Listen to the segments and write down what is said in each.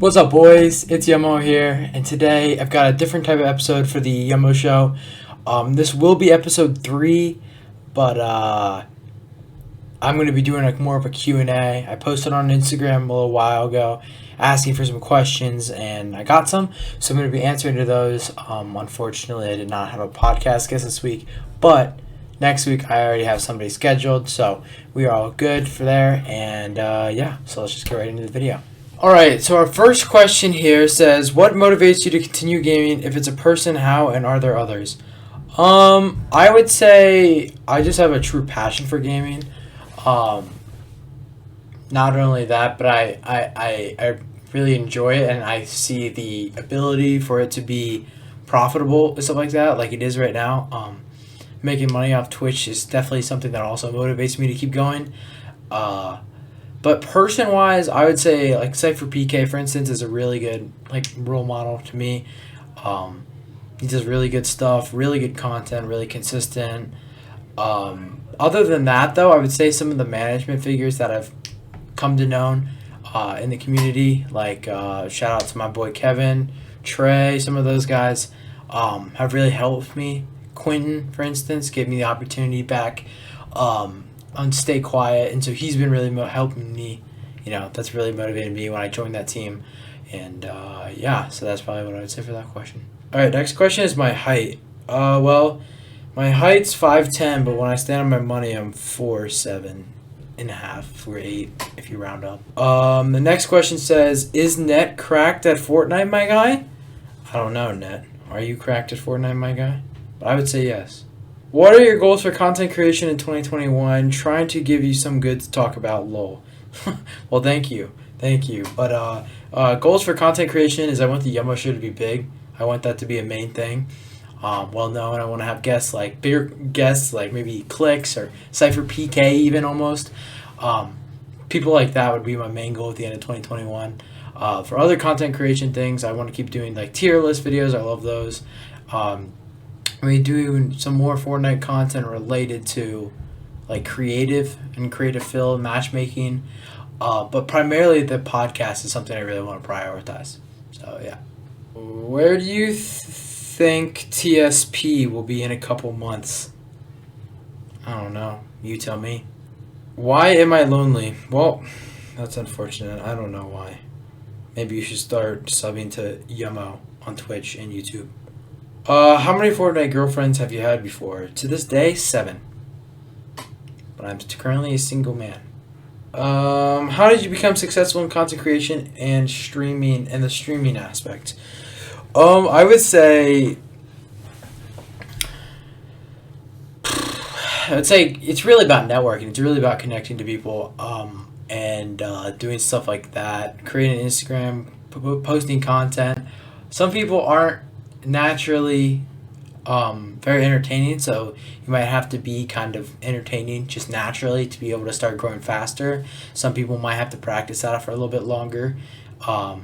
What's up, boys? It's Yumo here, and today I've got a different type of episode for the Yumo Show. This will be episode 3, but I'm going to be doing more of a Q&A. I posted on Instagram a little while ago asking for some questions, and I got some, so I'm going to be answering to those. Unfortunately, I did not have a podcast guest this week, but next week I already have somebody scheduled, so we are all good for there, and so let's just get right into the video. Alright, so our first question here says, what motivates you to continue gaming? If it's a person, how, and are there others? I would say I just have a true passion for gaming. Not only that, but I really enjoy it, and I see the ability for it to be profitable and stuff like that, like it is right now. Making money off Twitch is definitely something that also motivates me to keep going. But person-wise, I would say, like, Cypher PK, for instance, is a really good, role model to me. He does really good stuff, really good content, really consistent. Other than that, though, I would say some of the management figures that I've come to know in the community, shout out to my boy Kevin, Trey, some of those guys have really helped me. Quentin, for instance, gave me the opportunity back on Stay Quiet, and so he's been really helping me. That's really motivated me when I joined that team, and so that's probably what I would say for that question. All right, next question is my height. Well, my height's 5'10", but when I stand on my money, I'm 4'7" and a half, 4'8" if you round up. The next question says, is Net cracked at Fortnite, my guy? I don't know, Net. Are you cracked at Fortnite, my guy? But I would say yes. What are your goals for content creation in 2021? Trying to give you some good to talk about, lol. Well, thank you. But goals for content creation is I want the Yumo Show to be big. I want that to be a main thing. Well known. I want to have guests, bigger guests, like maybe Clicks or Cypher PK even almost. People like that would be my main goal at the end of 2021. For other content creation things, I want to keep doing tier list videos. I love those. We do some more Fortnite content related to creative fill, matchmaking, but primarily the podcast is something I really want to prioritize. So yeah. Where do you think TSP will be in a couple months? I don't know. You tell me. Why am I lonely? Well, that's unfortunate. I don't know why. Maybe you should start subbing to Yumo on Twitch and YouTube. How many Fortnite girlfriends have you had before? To this day, 7. But I'm currently a single man. How did you become successful in content creation and streaming and the streaming aspect? I would say it's really about networking. It's really about connecting to people and doing stuff like that, creating Instagram, posting content. Some people aren't naturally very entertaining, so you might have to be kind of entertaining just naturally to be able to start growing faster. Some people might have to practice that for a little bit longer. I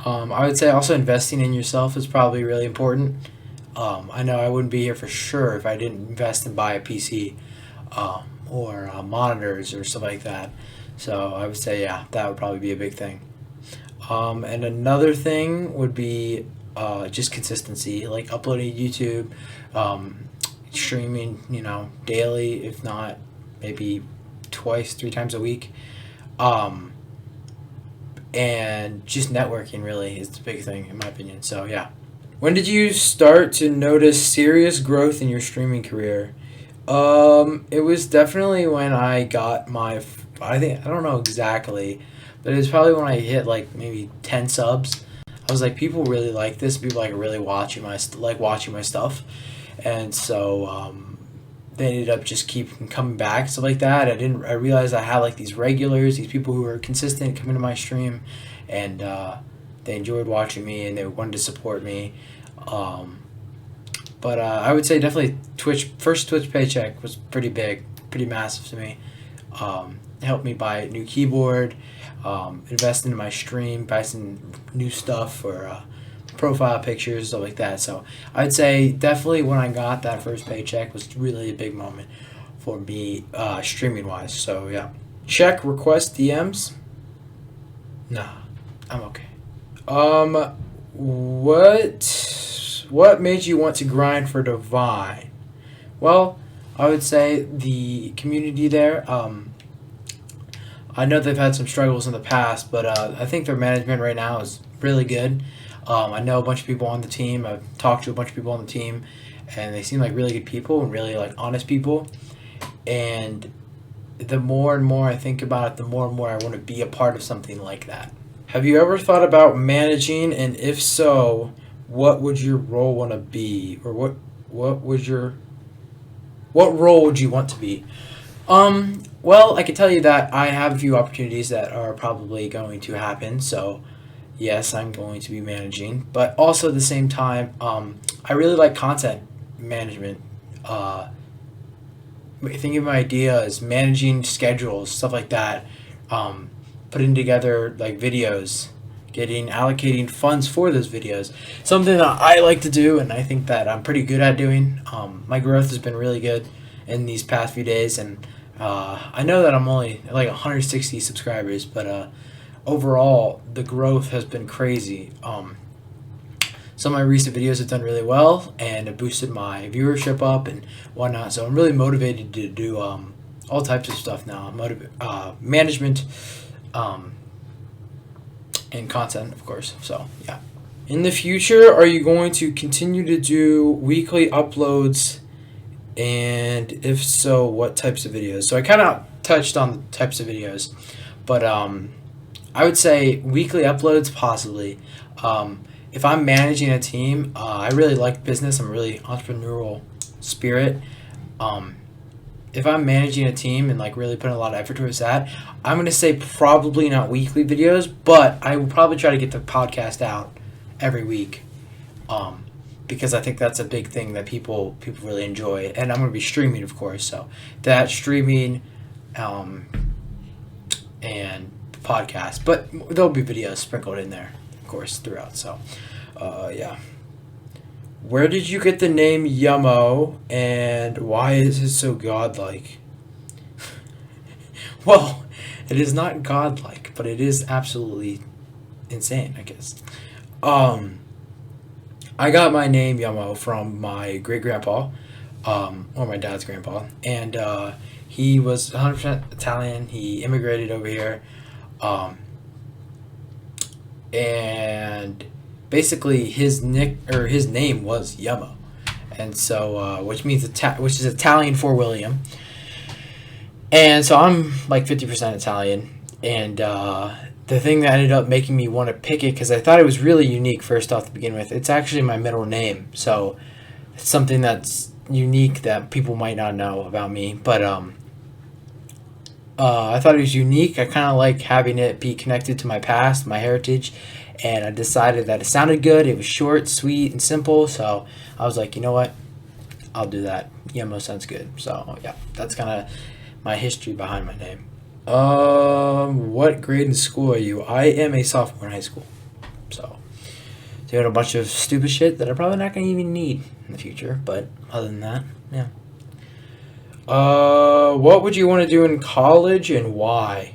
would say also investing in yourself is probably really important. I know I wouldn't be here for sure if I didn't invest and buy a PC or monitors or stuff like that. So I would say, yeah, that would probably be a big thing. And another thing would be just consistency, like uploading YouTube, streaming, daily, if not maybe 2-3 times a week. And just networking really is the big thing in my opinion. So yeah. When did you start to notice serious growth in your streaming career? It was definitely when I got I don't know exactly, but it was probably when I hit maybe 10 subs. I was like, people really like this. People really watching my stuff, and so they ended up just keep coming back, stuff like that. I realized I had these regulars, these people who were consistent coming to my stream, and they enjoyed watching me and they wanted to support me. But I would say definitely first Twitch paycheck was pretty big, pretty massive to me. It helped me buy a new keyboard, invest into my stream, buy some new stuff for profile pictures, stuff like that. So I'd say definitely when I got that first paycheck was really a big moment for me streaming wise. So yeah. Check request DMs. Nah. I'm okay. Um, what made you want to grind for Divine? Well, I would say the community there. I know they've had some struggles in the past, but I think their management right now is really good. I know a bunch of people on the team. I've talked to a bunch of people on the team, and they seem like really good people and really like honest people. And the more and more I think about it, the more and more I want to be a part of something like that. Have you ever thought about managing, and if so, what would your role want to be, or what would your what role would you want to be? Well, I can tell you that I have a few opportunities that are probably going to happen. So, yes, I'm going to be managing, but also at the same time, I really like content management. Uh, Thinking of ideas, managing schedules, stuff like that. Um, Putting together like videos, getting allocating funds for those videos. Something that I like to do, and I think that I'm pretty good at doing. My growth has been really good in these past few days, and I know that I'm only like 160 subscribers, but overall the growth has been crazy. Some of my recent videos have done really well, and it boosted my viewership up and whatnot. So I'm really motivated to do all types of stuff now. Management, um, and content, of course. So yeah. In the future, are you going to continue to do weekly uploads? And if so, what types of videos? So I kind of touched on the types of videos, but I would say weekly uploads possibly. If I'm managing a team, I really like business. I'm a really entrepreneurial spirit. Um, if I'm managing a team and like really putting a lot of effort towards that, I'm gonna say probably not weekly videos, but I will probably try to get the podcast out every week. Um, because I think that's a big thing that people really enjoy, and I'm gonna be streaming, of course. So that streaming, um, and podcast, but there'll be videos sprinkled in there, of course, throughout. So, yeah. Where did you get the name Yumo, and why is it so godlike? Well, it is not godlike, but it is absolutely insane, I guess. Um, I got my name Yumo from my great grandpa, or my dad's grandpa, and he was 100% Italian. He immigrated over here, um, and basically his name was Yumo, and so which is Italian for William, and so I'm like 50% Italian, and the thing that ended up making me want to pick it because I thought it was really unique first off to begin with. It's actually my middle name, so it's something that's unique that people might not know about me, but I thought it was unique. I kind of like having it be connected to my past, my heritage, and I decided that it sounded good. It was short, sweet, and simple. So I was like, you know what? I'll do that. Yemo sounds good. So yeah, that's kind of my history behind my name. What grade in school are you? I am a sophomore in high school. So doing a bunch of stupid shit that I'm probably not gonna even need in the future. But other than that, yeah. What would you want to do in college and why?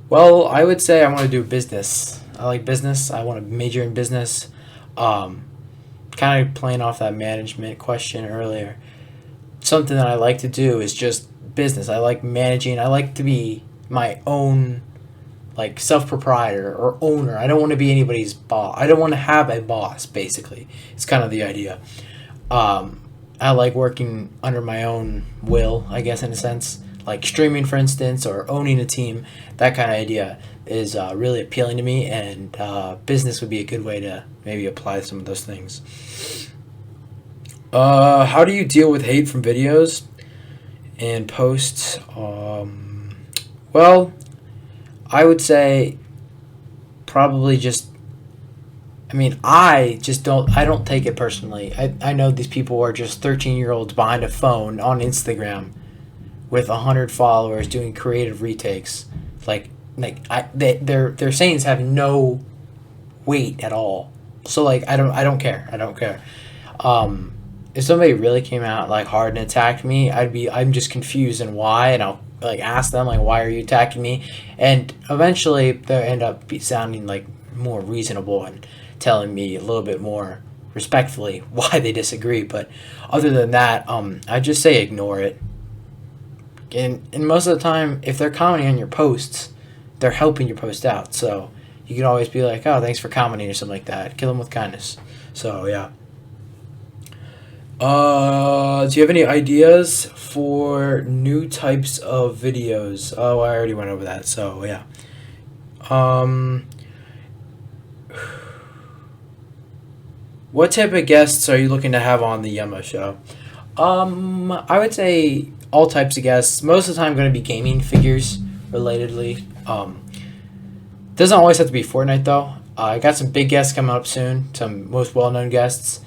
Well, I would say I want to do business. I like business. I want to major in business. Um, Kind of playing off that management question earlier. Something that I like to do is just business. I like managing. I like to be my own, like, self-proprietor or owner. I don't want to be anybody's boss. I don't want to have a boss, basically. It's kind of the idea. I like working under my own will, I guess, in a sense. Like streaming, for instance, or owning a team. That kind of idea is really appealing to me, and business would be a good way to maybe apply some of those things. How do you deal with hate from videos and posts? Well, I would say probably just, I mean, I don't take it personally. I know these people are just 13-year-olds behind a phone on Instagram with 100 followers doing creative retakes. Their sayings have no weight at all. So like I don't care. I don't care. If somebody really came out like hard and attacked me, I'm just confused and why, and I'll like ask them like, why are you attacking me? And eventually they end up sounding like more reasonable and telling me a little bit more respectfully why they disagree. But other than that, I just say ignore it. And most of the time, if they're commenting on your posts, they're helping your post out. So you can always be like, oh, thanks for commenting or something like that. Kill them with kindness. So yeah. Do you have any ideas for new types of videos? Oh, I already went over that. So yeah. What type of guests are you looking to have on the Yumo show? I would say all types of guests. Most of the time, going to be gaming figures relatedly. Doesn't always have to be Fortnite though. I got some big guests coming up soon. Some most well-known guests.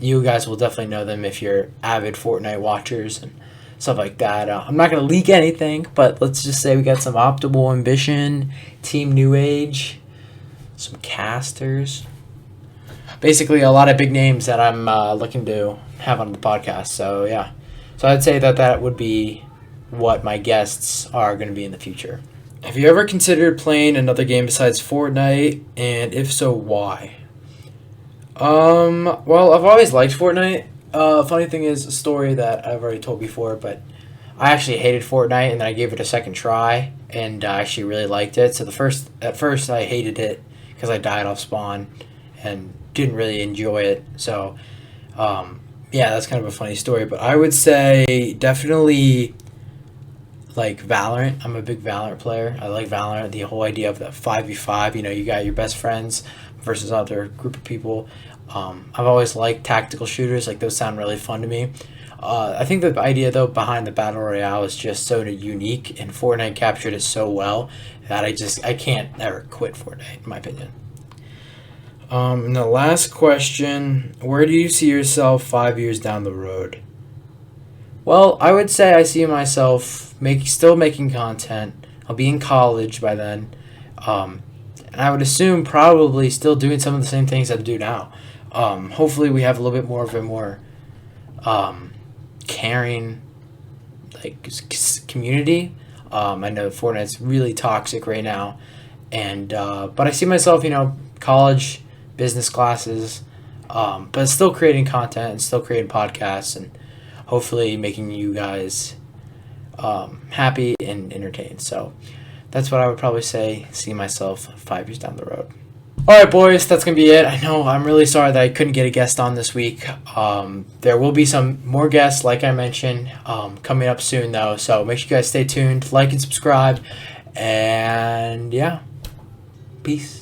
You guys will definitely know them if you're avid Fortnite watchers and stuff like that. I'm not going to leak anything, but let's just say we got some Optimal Ambition, Team New Age, some casters. Basically, a lot of big names that I'm looking to have on the podcast. So, yeah. So, I'd say that would be what my guests are going to be in the future. Have you ever considered playing another game besides Fortnite? And if so, why? Well, I've always liked Fortnite. Funny thing is a story that I've already told before, but I actually hated Fortnite and then I gave it a second try and I actually really liked it. So at first I hated it because I died off spawn and didn't really enjoy it. So, yeah, that's kind of a funny story, but I would say definitely like Valorant. I'm a big Valorant player. I like Valorant, the whole idea of the 5v5, you got your best friends versus other group of people. I've always liked tactical shooters, like those sound really fun to me. I think the idea though behind the Battle Royale is just so unique and Fortnite captured it so well that I can't ever quit Fortnite, in my opinion. And the last question, where do you see yourself 5 years down the road? Well, I would say I see myself still making content. I'll be in college by then. And I would assume probably still doing some of the same things I do now. Hopefully we have a little bit more of a more caring community. I know Fortnite's really toxic right now. And but I see myself, college, business classes, but still creating content and still creating podcasts and hopefully making you guys happy and entertained. So that's what I would probably say, see myself 5 years down the road. Alright boys, that's going to be it. I know I'm really sorry that I couldn't get a guest on this week. There will be some more guests, like I mentioned, coming up soon though. So make sure you guys stay tuned, like and subscribe. And yeah, peace.